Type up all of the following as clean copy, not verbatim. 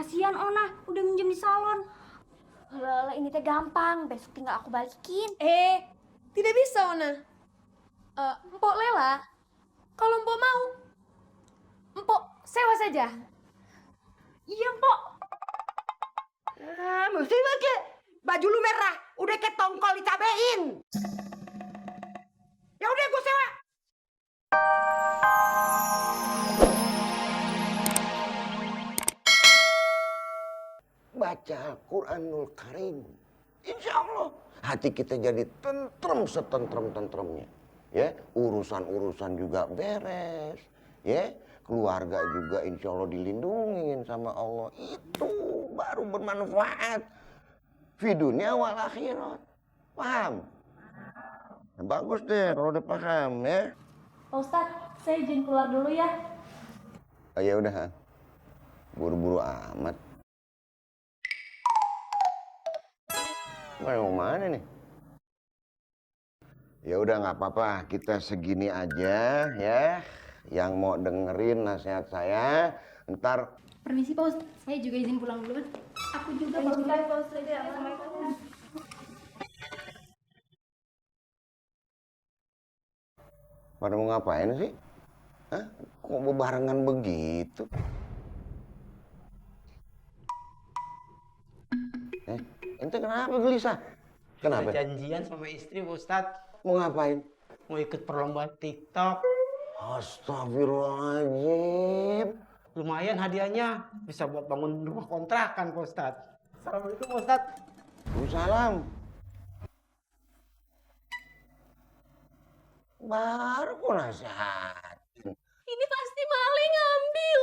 Kasihan Ona, udah minjem di salon. Lala, ini teh gampang, besok tinggal aku balikin. Tidak bisa, Ona. Mpok Lela, kalau Mpok mau, Mpok sewa saja. Iya, Mpok. Mesti pakai baju lu merah, udah kayak tongkol dicabein. Ya udah gue sewa. Baca Al-Quranul Karim, insya Allah hati kita jadi tentrem setentrem-tentremnya. Ya, urusan-urusan juga beres. Ya, keluarga juga insya Allah dilindungin sama Allah. Itu baru bermanfaat. Fi dunia wal akhirat. Paham? Nah, bagus deh kalau udah paham ya. Pak Ustadz, saya izin keluar dulu ya. Oh, ya udah, buru-buru amat. Mau mana nih? Ya udah nggak apa-apa, kita segini aja ya. Yang mau dengerin nasihat saya, ntar. Permisi Pak Ustadz, saya juga izin pulang dulu. Aku juga Pak Ustadz. Assalamualaikum. Pada mau ngapain sih? Hah? Kok bebarengan begitu? Ente kenapa gelisah? Kenapa? Janjian sama istri, Pak Ustadz. Mau ngapain? Mau ikut perlombaan TikTok. Astagfirullahaladzim. Lumayan hadiahnya. Bisa buat bangun rumah kontrakan, Pak Ustadz. Assalamualaikum, Pak Ustadz. Waalaikumsalam. Baru kok nasihatin. Ini pasti maling ngambil.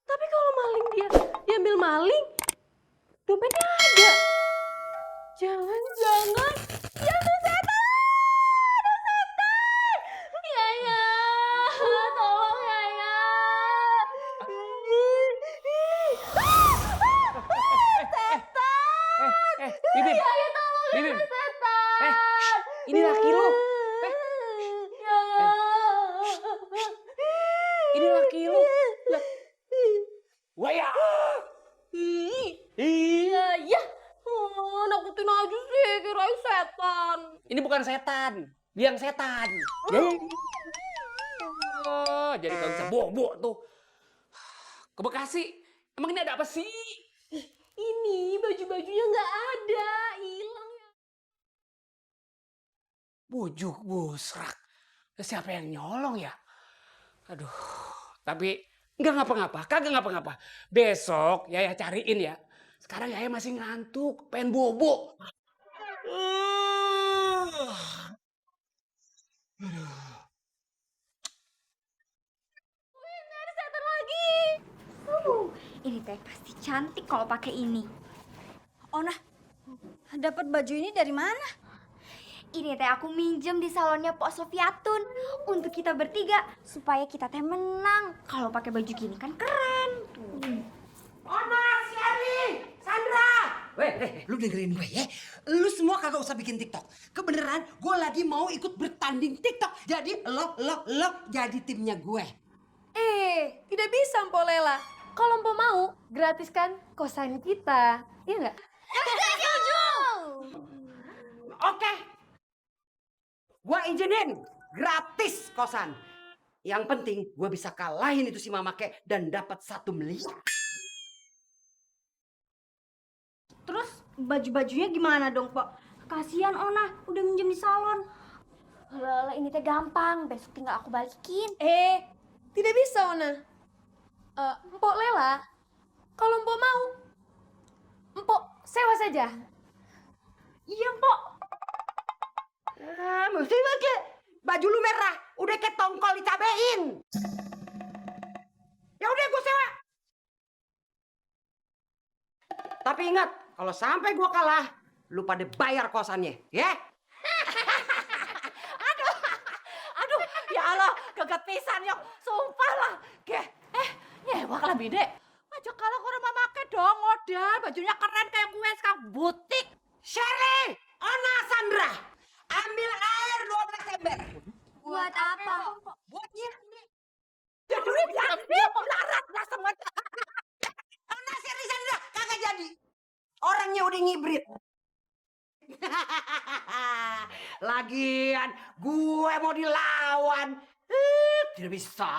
Tapi kalau maling dia ambil maling, dompetnya ada. Jangan-jangan dia ambil setan. Ada setan. Yaya, tolong Yaya. Setan. Bibim. Yaya, tolong Bibim. Yaya, setan. Ini laki lu. Yaya. Ini laki lu. Waya. Iya. Nakutin aja sih, kirain setan. Ini bukan setan. Dia yang setan. Oh, jadi gak bisa bobo tuh. Ke Bekasi. Emang ini ada apa sih? Ini baju-bajunya nggak ada, hilang ya. Bujuk busrak. Siapa yang nyolong ya? Aduh, tapi nggak ngapa-ngapa, kagak ngapa-ngapa. Besok Yaya cariin ya. Sekarang Yaya masih ngantuk, pengen bobo. Ada setan lagi. Ini teh pasti cantik kalau pakai ini. Ona, dapat baju ini dari mana? Ini teh aku minjem di salonnya Pok Sofiatun untuk kita bertiga supaya kita teh menang. Kalau pakai baju gini kan keren. Ona, Sherry, Sandra. Weh, lu dengerin gue ya. Lu semua kagak usah bikin TikTok. Kebeneran gue lagi mau ikut bertanding TikTok. Jadi lo jadi timnya gue. Tidak bisa Mpok Lela. Kalau Mpok mau, gratiskan kosan kita. Iya nggak? Oke. Gua izinin gratis kosan. Yang penting gua bisa kalahin itu si Mamake dan dapat 1 miliar. Terus baju-bajunya gimana dong, Pok? Kasihan Ona, udah minjem di salon. Lala, ini teh gampang, besok tinggal aku balikin. Tidak bisa, Ona. Mpok Lela, kalau Mpok mau, Mpok sewa saja. Iya, Pok. Mesti pakai baju lu merah, udah kayak tongkol dicabein. Ya udah gua sewa. Tapi ingat, kalau sampai gua kalah, lu pada bayar kosannya, ya? Aduh, ya Allah, geget pisan yuk. Sumpah lah. Nyewa lah bide. Aja kalah orang Mamake dong, modal. Bajunya keren kayak gue sekarang butik. Sherry, Ona, Sandra, ambil air 12 ember. Buat apa? Buatnya. Jadi dia larat lah semua. Ona, Sherry, Sandra, ngibrit. Lagian gue mau dilawan. Tidak bisa.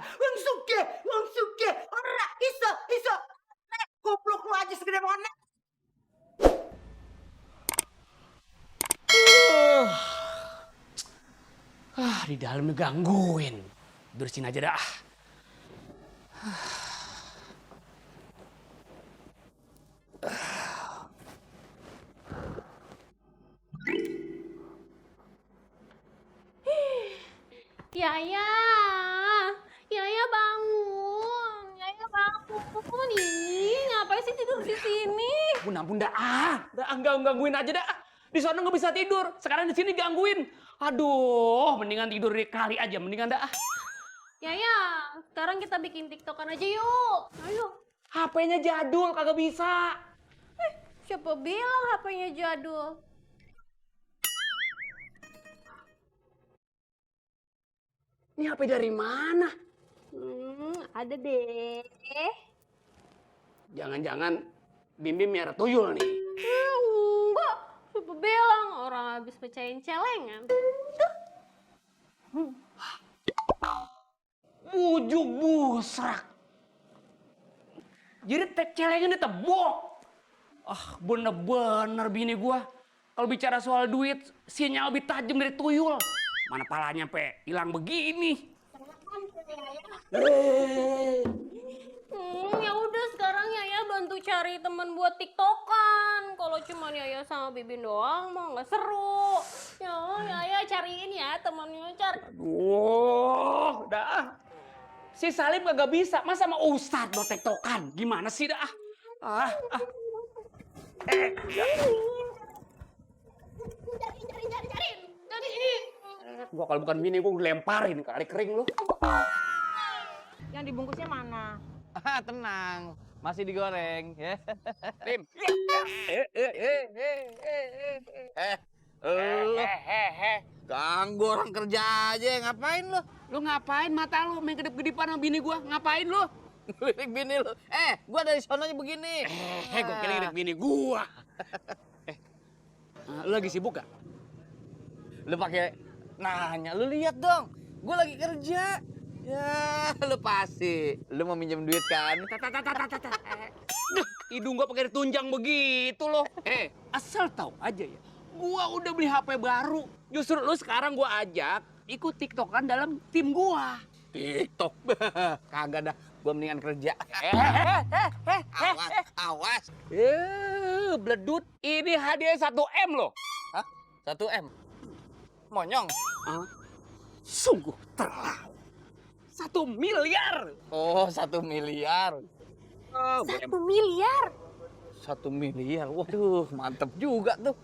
Wong suge. Ora iso. Goblok lu aja segede monek. Di dalam gangguin. Bersihin aja dah. Yaya, Yaya bangun, Yaya bangun. Ih, ngapain sih tidur di sini? Ampun dah. Gangguin aja dah. Di sana nggak bisa tidur. Sekarang di sini gangguin. Aduh, mendingan tidur di kali aja. Mendingan dah. Yaya, sekarang kita bikin TikTokan aja yuk. Ayo. HP-nya jadul, kagak bisa. Siapa bilang HP-nya jadul? Ini HP dari mana? Ada deh. Jangan-jangan Bim Bim miara tuyul nih. Enggak, siapa bilang orang habis pecahin celengan. Bujuk busrak. Jadi celengan ditebok. Bener-bener bini gua. Kalau bicara soal duit, sinyal lebih tajam dari tuyul. Mana palanya hilang begini. Ya udah sekarang Yaya bantu cari teman buat TikTokan. Kalau cuma Yaya sama Bibin doang mah nggak seru. Ya Yaya cariin ya temannya cari. Aduh, dah. Si Salim kagak bisa, masa sama Ustadz buat TikTokan? Gimana sih dah? Gua kalau bukan bini gua lemparin kali kering lu. Yang dibungkusnya mana? Tenang, masih digoreng ya. Lim. Ganggu orang kerja aja, ngapain lu? Lu ngapain mata lu main kedip-kedipan sama bini gua? Ngapain lu? Lirik bini lu. Gua dari sononya begini. Gua kira lirik bini gua. Lu lagi sibuk gak? Lu pakai nanya, lu lihat dong. Gua lagi kerja. Ya, lu pasti. Lu mau minjem duit kan? Hidung gua pakai ditunjang begitu loh. Asal tahu aja ya. Gua udah beli HP baru. Justru lu sekarang gua ajak ikut TikTokan dalam tim gua. TikTok. Kagak dah. Gua mendingan kerja. Awas. Bledut. Ini hadiah 1M loh. Hah? 1M? Monyong? Sungguh terlalu. 1 miliar. Oh, 1 miliar. 1 miliar. 1 miliar. Waduh, mantep juga tuh.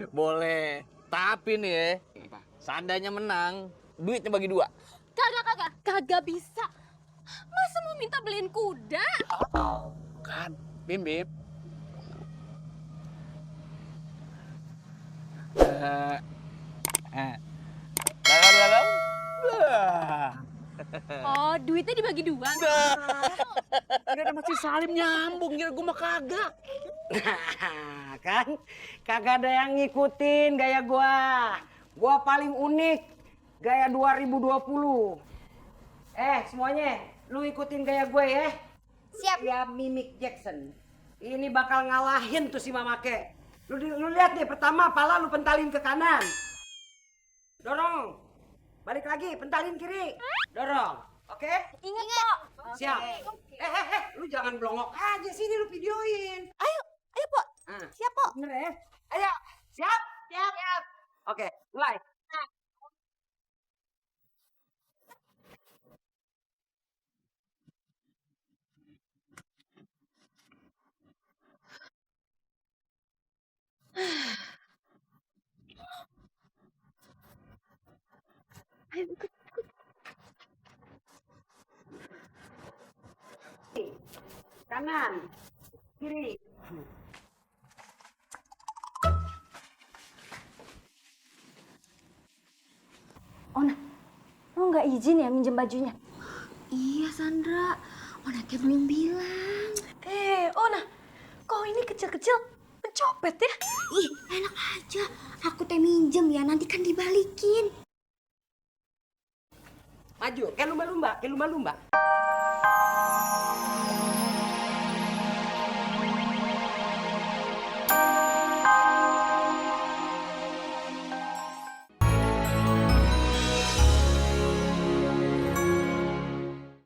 Boleh. Tapi nih ya, seandainya menang, duitnya bagi 2. Kagak bisa. Masa mau minta beliin kuda? Kan, Bim Bim. Dalam. Oh, duitnya dibagi 2. Ini ada masih Salim nyambung, kira gua mah kagak. Kan kagak ada yang ngikutin gaya gua paling unik gaya 2020. Semuanya lu ikutin gaya gue ya. Siap. Ya Mimik Jackson ini bakal ngalahin tuh si Mamake. Lu lihat nih, pertama pala lu pentalin ke kanan, dorong, balik lagi pentalin kiri, dorong. Oke? Ingat kok. Siap. Lu jangan blongok aja, sini lu videoin. Ayo Pok. Siap Pok. Bener ya? Ayo, siap? Siap. Oke, mulai. Kanan, kiri. Ona, lo nggak izin ya minjem bajunya? Iya Sandra, Ona belum bilang. Ona, kau ini kecil-kecil copet ya. Ih, enak aja. Aku teh minjem ya, nanti kan dibalikin. Maju, kayak lumba-lumba, kayak lumba-lumba.